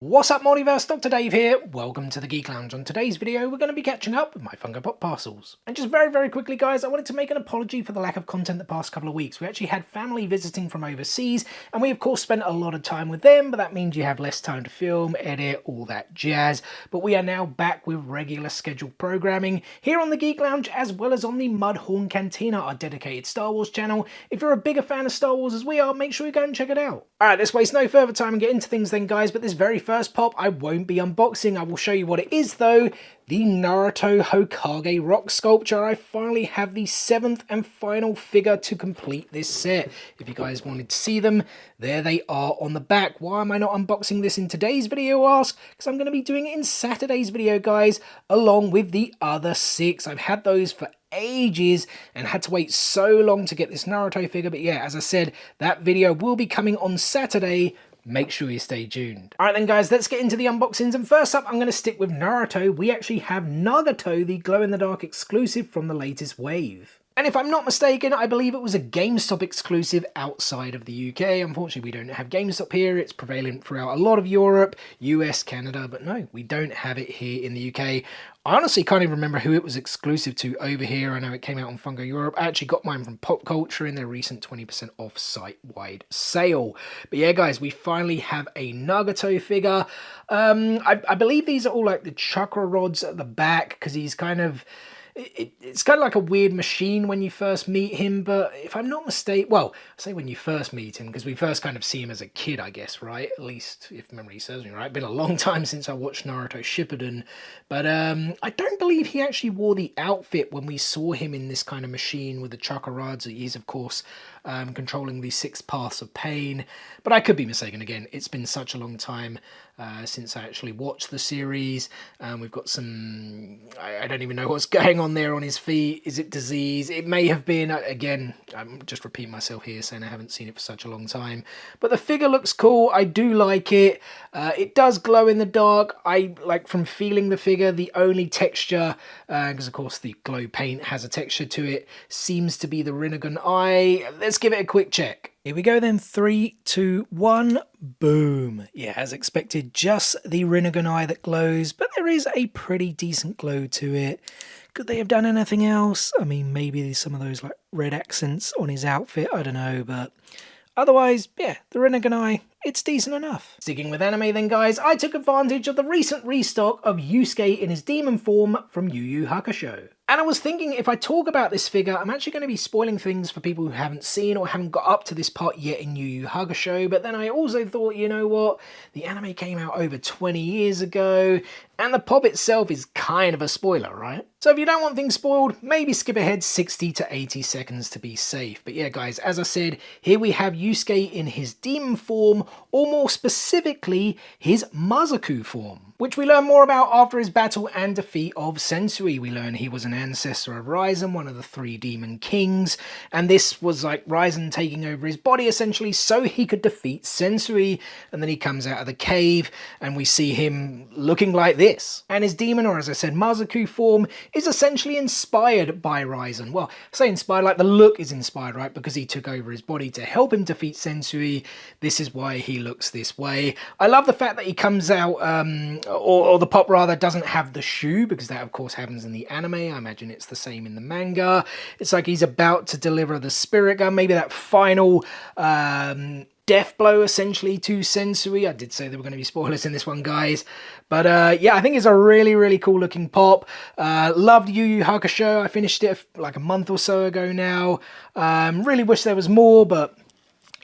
What's up, Multiverse? Dr. Dave here. Welcome to the Geek Lounge. On today's video, we're going to be catching up with my Funko Pop parcels. And just very quickly, guys, I wanted to make an apology for the lack of content the past couple of weeks. We actually had family visiting from overseas, and we of course spent a lot of time with them, but that means you have less time to film, edit, all that jazz. But we are now back with regular scheduled programming here on the Geek Lounge, as well as on the Mudhorn Cantina, our dedicated Star Wars channel. If you're a bigger fan of Star Wars as we are, make sure you go and check it out. Alright, let's waste no further time and get into things then, guys, but this very first pop I won't be unboxing. I will show you what it is though. The Naruto Hokage rock sculpture. I finally have the 7th and final figure to complete this set. If you guys wanted to see them, there they are on the back. Why am I not unboxing this in today's video, ask? Because I'm going to be doing it in Saturday's video, guys, along with the other 6. I've had those for ages and had to wait so long to get this Naruto figure, but yeah, as I said, that video will be coming on Saturday. Make sure you stay tuned. Alright then, guys, let's get into the unboxings, and first up I'm going to stick with Naruto. We actually have Nagato, the glow-in-the-dark exclusive from the latest wave. And if I'm not mistaken, I believe it was a GameStop exclusive outside of the UK. Unfortunately, we don't have GameStop here. It's prevalent throughout a lot of Europe, US, Canada, but no, we don't have it here in the UK. I honestly can't even remember who it was exclusive to over here. I know it came out on Funko Europe. I actually got mine from Pop Culture in their recent 20% off site-wide sale. But yeah, guys, we finally have a Nagato figure. I believe these are all like the chakra rods at the back, because he's kind of... It's kind of like a weird machine when you first meet him, but if I'm not mistaken, well, I say when you first meet him, because we first kind of see him as a kid, I guess, right? At least, if memory serves me right. It's been a long time since I watched Naruto Shippuden, but I don't believe he actually wore the outfit when we saw him in this kind of machine with the chakra rods. He's, of course, controlling the 6 paths of pain, but I could be mistaken again. It's been such a long time since I actually watched the series. We've got some, I don't even know what's going on there on his feet. Is it disease? It may have been. Again, I'm just repeating myself here saying I haven't seen it for such a long time, but the figure looks cool. I do like it. It does glow in the dark. I like, from feeling the figure, the only texture, because of course the glow paint has a texture to it, seems to be the Rinnegan eye. Let's give it a quick check. Here we go then, 3, 2, 1, boom. Yeah, as expected, just the Rinnegan eye that glows, but there is a pretty decent glow to it. Could they have done anything else? I mean, maybe there's some of those like red accents on his outfit, I don't know, but otherwise, yeah, the Rinnegan eye, it's decent enough. Sticking with anime then, guys, I took advantage of the recent restock of Yusuke in his demon form from Yu Hakusho. And I was thinking, if I talk about this figure, I'm actually going to be spoiling things for people who haven't seen or haven't got up to this part yet in Yu Hakusho, but then I also thought, you know what, the anime came out over 20 years ago, and the pop itself is kind of a spoiler, right? So if you don't want things spoiled, maybe skip ahead 60 to 80 seconds to be safe. But yeah, guys, as I said, here we have Yusuke in his demon form, or more specifically, his Mazaku form, which we learn more about after his battle and defeat of Sensui. We learn he was an ancestor of Raizen, one of the 3 demon kings, and this was like Raizen taking over his body essentially so he could defeat Sensui. And then he comes out of the cave and we see him looking like this. And his demon, or as I said, Mazaku form, is essentially inspired by Raizen. Well, I say inspired, like the look is inspired, right? Because he took over his body to help him defeat Sensui. This is why he looks this way. I love the fact that he comes out, or the pop rather, doesn't have the shoe, because that of course happens in the anime. I imagine it's the same in the manga. It's like he's about to deliver the spirit gun, maybe that final death blow essentially to Sensui. I did say there were going to be spoilers in this one, guys, but yeah, I think it's a really cool looking pop. Loved Yu Hakusho. I finished it like a month or so ago now. Really wish there was more, but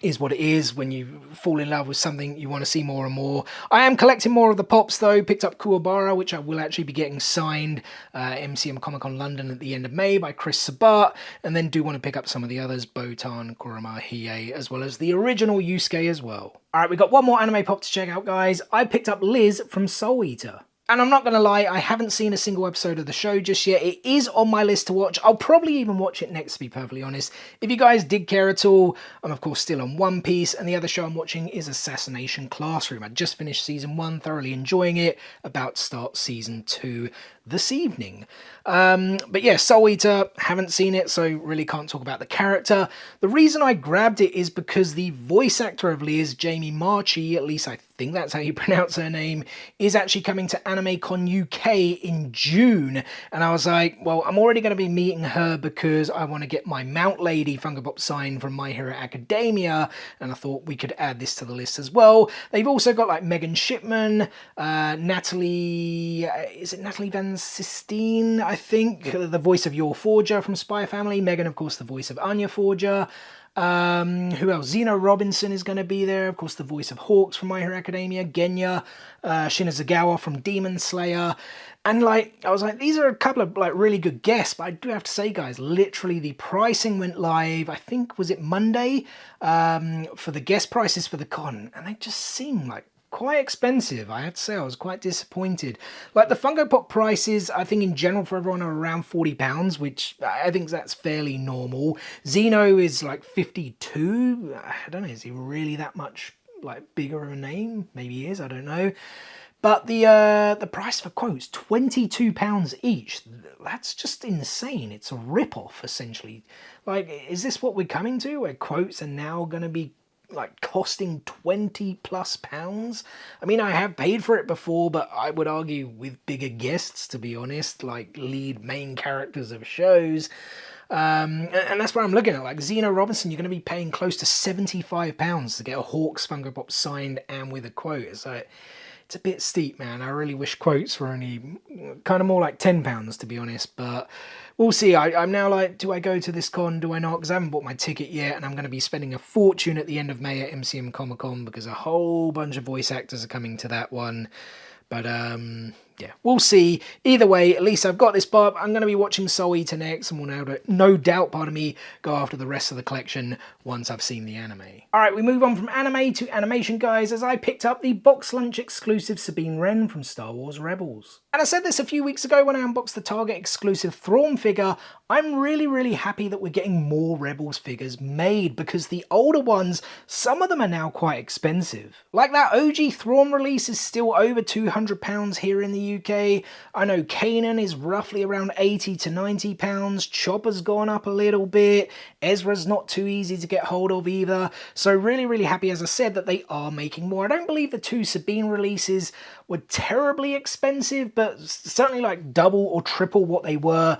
is what it is. When you fall in love with something, you want to see more and more. I am collecting more of the pops though. Picked up Kuwabara, which I will actually be getting signed MCM Comic Con London at the end of May by Chris Sabat, and then do want to pick up some of the others, Botan, Kurama, Hiei, as well as the original Yusuke as well. Alright, we got one more anime pop to check out, guys. I picked up Liz from Soul Eater. And I'm not going to lie, I haven't seen a single episode of the show just yet. It is on my list to watch. I'll probably even watch it next, to be perfectly honest. If you guys did care at all, I'm of course still on One Piece, and the other show I'm watching is Assassination Classroom. I just finished season 1, thoroughly enjoying it, about to start season 2 this evening. But yeah, Soul Eater, haven't seen it, so really can't talk about the character. The reason I grabbed it is because the voice actor of Liz, Jamie Marchi, at least I think that's how you pronounce her name, is actually coming to AnimeCon UK in June. And I was like, well, I'm already going to be meeting her because I want to get my Mount Lady Funko Pop signed from My Hero Academia, and I thought we could add this to the list as well. They've also got like Megan Shipman, Natalie, is it Natalie Van Sistine, I think, the voice of Your Forger from Spy Family. Megan, of course, the voice of Anya Forger. Who else? Zeno Robinson is going to be there. Of course, the voice of Hawks from My Hero Academia. Genya Shinazugawa from Demon Slayer. And like, I was like, these are a couple of like really good guests, but I do have to say, guys, literally the pricing went live, I think, was it Monday, for the guest prices for the con, and they just seem like quite expensive. I have to say I was quite disappointed. Like the Funko Pop prices, I think in general for everyone are around £40, which I think that's fairly normal. Zeno is like 52. I don't know, is he really that much like bigger of a name? Maybe he is, I don't know. But the price for quotes, £22 each. That's just insane. It's a rip-off, essentially. Like, is this what we're coming to, where quotes are now going to be like costing £20+? I mean, I have paid for it before, but I would argue with bigger guests, to be honest, like lead main characters of shows. And that's where I'm looking at. Like Zeno Robinson, you're going to be paying close to £75 to get a Hawks Funko Pop signed and with a quote. So it's a bit steep, man. I really wish quotes were only kind of more like £10, to be honest, but we'll see. I'm now like, do I go to this con? Do I not? Because I haven't bought my ticket yet, and I'm going to be spending a fortune at the end of May at MCM Comic Con because a whole bunch of voice actors are coming to that one. But yeah, we'll see. Either way, at least I've got this Bob. I'm going to be watching Soul Eater next, and will no doubt, pardon me, go after the rest of the collection once I've seen the anime. Alright, we move on from anime to animation, guys, as I picked up the box lunch exclusive Sabine Ren from Star Wars Rebels. And I said this a few weeks ago when I unboxed the Target exclusive Thrawn figure. I'm really happy that we're getting more Rebels figures made, because the older ones, some of them are now quite expensive. Like that OG Thrawn release is still over £200 here in the UK. I know Kanan is roughly around £80 to £90. Chopper's gone up a little bit. Ezra's not too easy to get hold of either. So really happy, as I said, that they are making more. I don't believe the two Sabine releases were terribly expensive, but certainly like double or triple what they were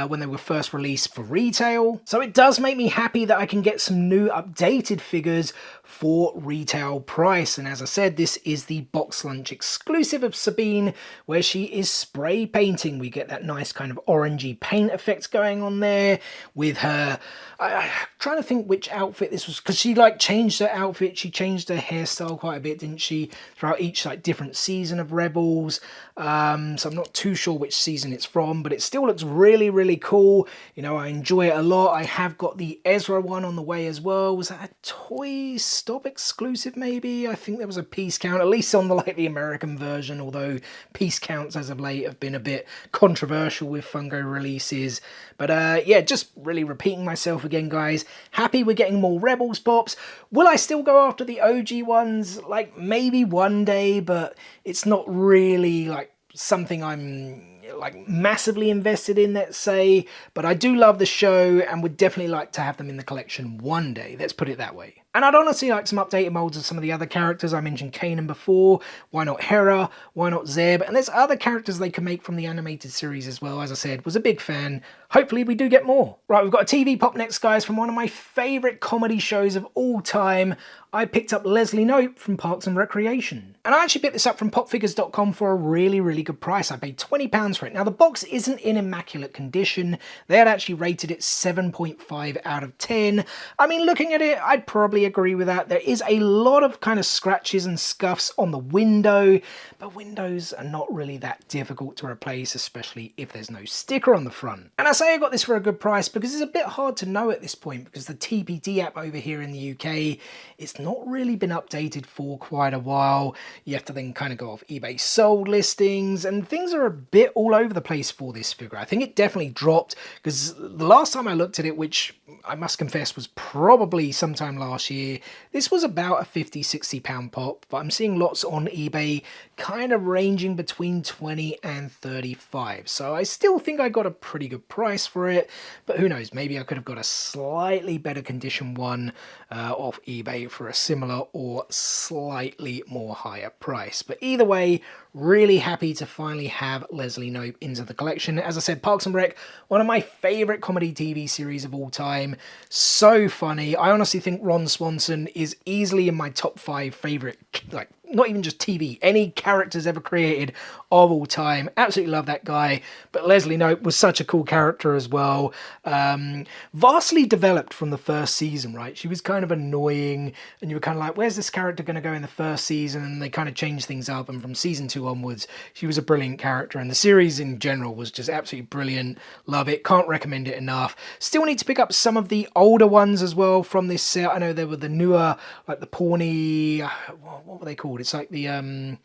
when they were first released for retail. So it does make me happy that I can get some new updated figures for retail price. And as I said, this is the box lunch exclusive of Sabine, where she is spray painting. We get that nice kind of orangey paint effect going on there with her. I'm trying to think which outfit this was, because she like changed her outfit, she changed her hairstyle quite a bit, didn't she, throughout each like different season of Rebels. So I'm not too sure which season it's from, but it still looks really cool. You know, I enjoy it a lot. I have got the Ezra one on the way as well. Was that a Toy Stop exclusive maybe? I think there was a piece count, at least on the like the American version, although piece counts as of late have been a bit controversial with Funko releases. But yeah, just really repeating myself again, guys. Happy we're getting more Rebels Pops. Will I still go after the OG ones? Like maybe one day, but it's not really like something I'm like massively invested in, let's say. But I do love the show and would definitely like to have them in the collection one day. Let's put it that way. And I'd honestly like some updated molds of some of the other characters. I mentioned Kanan before. Why not Hera? Why not Zeb? And there's other characters they can make from the animated series as well. As I said, was a big fan. Hopefully we do get more. Right, we've got a TV pop next, guys, from one of my favourite comedy shows of all time. I picked up Leslie Knope from Parks and Recreation. And I actually picked this up from popfigures.com for a really good price. I paid £20 for it. Now, the box isn't in immaculate condition. They had actually rated it 7.5 out of 10. I mean, looking at it, I'd probably agree with that. There is a lot of kind of scratches and scuffs on the window, but windows are not really that difficult to replace, especially if there's no sticker on the front. And I say I got this for a good price because it's a bit hard to know at this point, because the TPD app over here in the UK, it's not really been updated for quite a while. You have to then kind of go off eBay sold listings, and things are a bit all over the place for this figure. I think it definitely dropped, because the last time I looked at it, which I must confess was probably sometime last this year. This was about a £50-60 pop, but I'm seeing lots on eBay kind of ranging between 20 and 35. So I still think I got a pretty good price for it, but who knows, maybe I could have got a slightly better condition one off eBay for a similar or slightly more higher price. But either way, really happy to finally have Leslie Knope into the collection. As I said, Parks and Rec, one of my favourite comedy TV series of all time. So funny. I honestly think Ron Swanson is easily in my top 5 favourite, like, not even just TV, any characters ever created of all time. Absolutely love that guy. But Leslie Knope was such a cool character as well. Vastly developed from the first season, right? She was kind of annoying, and you were kind of like, where's this character going to go in the first season? And they kind of changed things up, and from season 2 onwards, she was a brilliant character, and the series in general was just absolutely brilliant. Love it. Can't recommend it enough. Still need to pick up some of the older ones as well from this set. I know there were the newer, like the Pawnee, what were they called? It's like the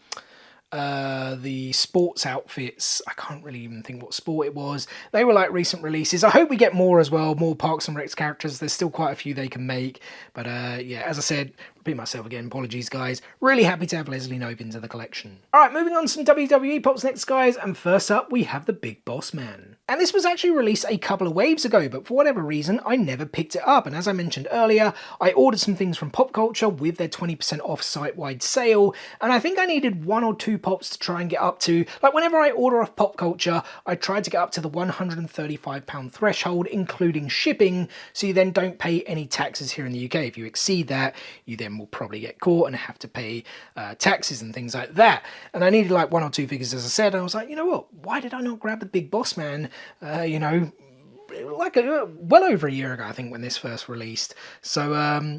sports outfits. I can't really even think what sport it was. They were like recent releases. I hope we get more as well, more Parks and Rec characters. There's still quite a few they can make. But yeah, as I said, repeat myself again, apologies guys. Really happy to have Leslie Knope into the collection. Alright, moving on to some WWE Pops next guys, and first up we have the Big Boss Man. And this was actually released a couple of waves ago, but for whatever reason I never picked it up, and as I mentioned earlier, I ordered some things from Pop Culture with their 20% off site-wide sale, and I think I needed 1 or 2 pops to try and get up to, like whenever I order off Pop Culture, I try to get up to the £135 threshold, including shipping, so you then don't pay any taxes here in the UK. If you exceed that, you then will probably get caught and have to pay taxes and things like that. And I needed like 1 or 2 figures, as I said, and I was like, you know what, why did I not grab the Big Boss Man, you know, like well over a year ago, I think, when this first released. So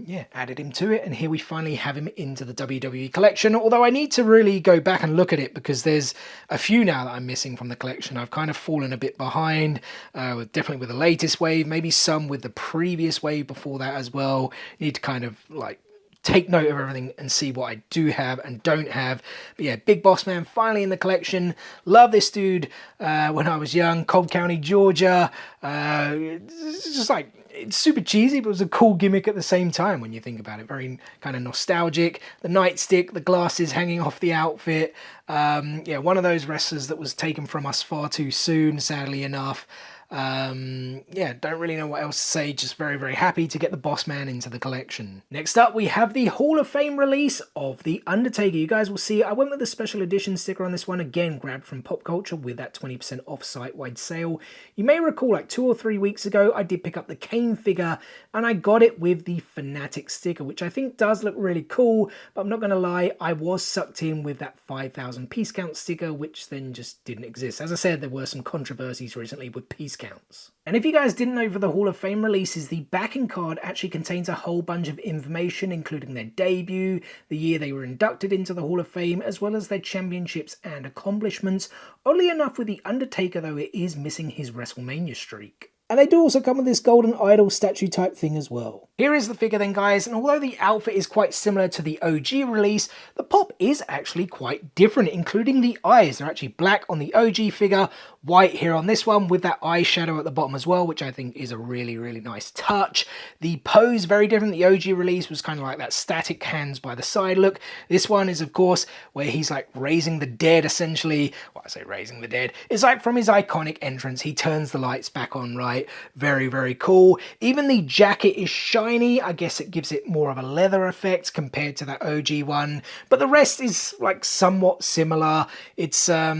yeah, added him to it, and here we finally have him into the WWE collection, although I need to really go back and look at it because there's a few now that I'm missing from the collection. I've kind of fallen a bit behind, definitely with the latest wave, maybe some with the previous wave before that as well. Need to kind of like take note of everything and see what I do have and don't have. But yeah, Big Boss Man finally in the collection. Love this dude when I was young. Cobb County, Georgia. It's just like, it's super cheesy, but it was a cool gimmick at the same time when you think about it. Very kind of nostalgic. The nightstick, the glasses hanging off the outfit. Yeah, one of those wrestlers that was taken from us far too soon, sadly enough. Yeah, don't really know what else to say, just very, very happy to get the Boss Man into the collection. Next up, we have the Hall of Fame release of The Undertaker. You guys will see, I went with the special edition sticker on this one, again, grabbed from Pop Culture with that 20% off site-wide sale. You may recall, like 2 or 3 weeks ago, I did pick up the Kane figure, and I got it with the Fanatic sticker, which I think does look really cool, but I'm not going to lie, I was sucked in with that 5,000 piece count sticker, which then just didn't exist. As I said, there were some controversies recently with piece counts. And if you guys didn't know, for the Hall of Fame releases, the backing card actually contains a whole bunch of information, including their debut, the year they were inducted into the Hall of Fame, as well as their championships and accomplishments. Oddly enough, with The Undertaker, though, it is missing his WrestleMania streak. And they do also come with this golden idol statue type thing as well. Here is the figure then, guys, and although the outfit is quite similar to the OG release, the pop is actually quite different, including the eyes. They're actually black on the OG figure, white here on this one, with that eyeshadow at the bottom as well, which I think is a really, really nice touch. The pose, very different. The OG release was kind of like that static hands by the side look. This one is, of course, where he's like raising the dead, essentially. Well, I say raising the dead. It's like from his iconic entrance, he turns the lights back on, right? Very, very cool. Even the jacket is shiny. I guess it gives it more of a leather effect compared to that OG one. But the rest is like somewhat similar. It's, I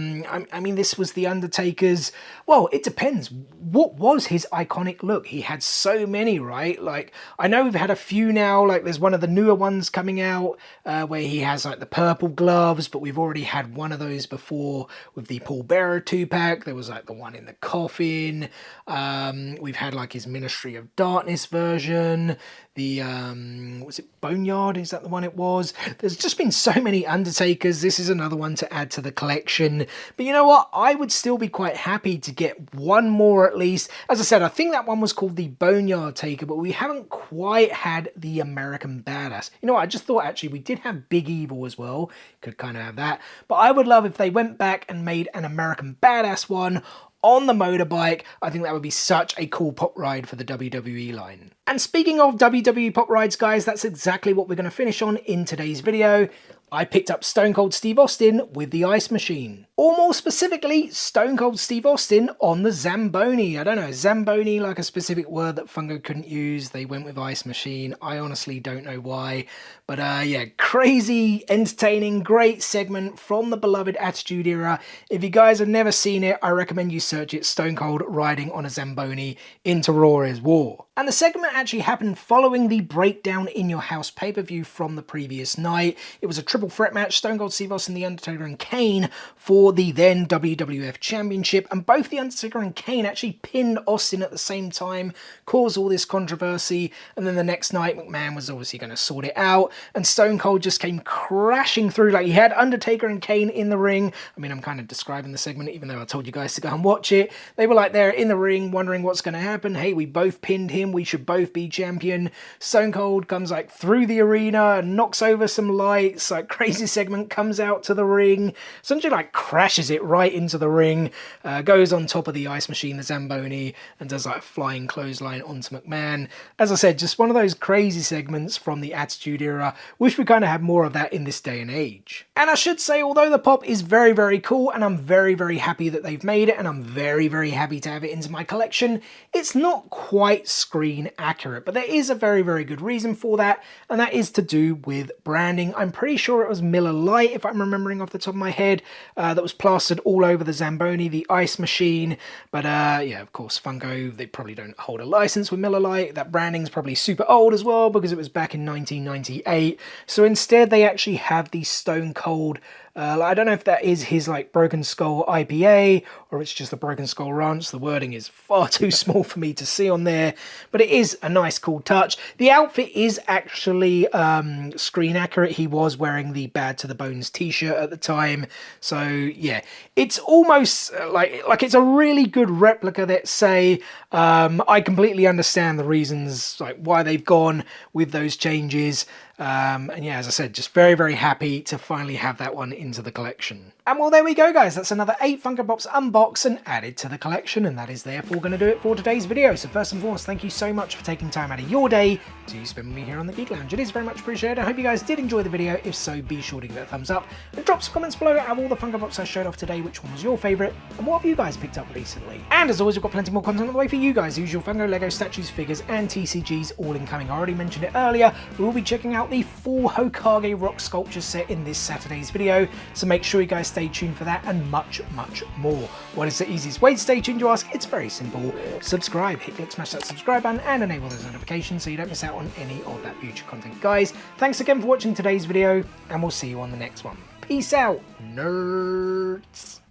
mean, this was The Undertaker's, well, it depends. What was his iconic look? He had so many, right? Like, I know we've had a few now. Like, there's one of the newer ones coming out where he has like the purple gloves, but we've already had one of those before with the Paul Bearer 2-pack. There was like the one in the coffin. We've had like his Ministry of Darkness version, the was it Boneyard, is that the one it was? There's just been so many Undertakers. This is another one to add to the collection, but you know what, I would still be quite happy to get one more at least. As I said, I think that one was called the Boneyard Taker, but we haven't quite had the American Badass. You know what, I just thought actually we did have Big Evil as well, could kind of have that, but I would love if they went back and made an American Badass one on the motorbike. I think that would be such a cool pop ride for the WWE line. And speaking of WWE WWE Pop Rides, guys, that's exactly what we're going to finish on in today's video. I picked up Stone Cold Steve Austin with the Ice Machine. Or more specifically, Stone Cold Steve Austin on the Zamboni. I don't know, Zamboni, like a specific word that Funko couldn't use. They went with Ice Machine. I honestly don't know why. But yeah, crazy, entertaining, great segment from the beloved Attitude Era. If you guys have never seen it, I recommend you search it, Stone Cold riding on a Zamboni into Raw is War. And the segment actually happened following the Breakdown in Your House pay-per-view from the previous night. It was a triple threat match, Stone Cold Steve Austin, The Undertaker and Kane for the then WWF Championship, and both The Undertaker and Kane actually pinned Austin at the same time, caused all this controversy, and then the next night McMahon was obviously going to sort it out, and Stone Cold just came crashing through. Like, he had Undertaker and Kane in the ring. I mean, I'm kind of describing the segment even though I told you guys to go and watch it. They were like there in the ring wondering what's going to happen. Hey, we both pinned him, we should both be champion. Stone Cold comes like through the arena, knocks over some lights, like crazy segment, comes out to the ring, essentially like crashes it right into the ring, goes on top of the Ice Machine, the Zamboni, and does like a flying clothesline onto McMahon. As I said, just one of those crazy segments from the Attitude Era. Wish we kind of had more of that in this day and age. And I should say, although the pop is very, very cool, and I'm very, very happy that they've made it, and I'm very, very happy to have it into my collection, it's not quite screen accurate, but there is a very, very good reason for that, and that is to do with branding. I'm pretty sure it was Miller Lite, if I'm remembering off the top of my head, that was plastered all over the Zamboni, the Ice Machine. But yeah, of course, Funko, they probably don't hold a license with Miller Lite. That branding's probably super old as well because it was back in 1998. So instead, they actually have the Stone Cold, I don't know if that is his like Broken Skull IPA or it's just the Broken Skull Ranch. The wording is far too small for me to see on there, but it is a nice cool touch. The outfit is actually screen accurate. He was wearing the Bad to the Bones t-shirt at the time, so yeah, it's almost like it's a really good replica that say I completely understand the reasons like why they've gone with those changes. And yeah, as I said, just very, very happy to finally have that one into the collection. And well, there we go, guys. That's another 8 Funko Pops unboxed and added to the collection, and that is therefore going to do it for today's video. So first and foremost, thank you so much for taking time out of your day to spend with me here on the Geek Lounge. It is very much appreciated. I hope you guys did enjoy the video. If so, be sure to give it a thumbs up and drop some comments below out of all the Funko Pops I showed off today. Which one was your favourite, and what have you guys picked up recently? And as always, we've got plenty more content on the way for you guys. Usual Funko, Lego, statues, figures, and TCGs all incoming. I already mentioned it earlier. We will be checking out the full Hokage rock sculpture set in this Saturday's video, so make sure you guys stay tuned for that and much, much more. What is the easiest way to stay tuned, you ask? It's very simple. Subscribe, hit click, smash that subscribe button and enable those notifications so you don't miss out on any of that future content. Guys, thanks again for watching today's video, and we'll see you on the next one. Peace out, nerds!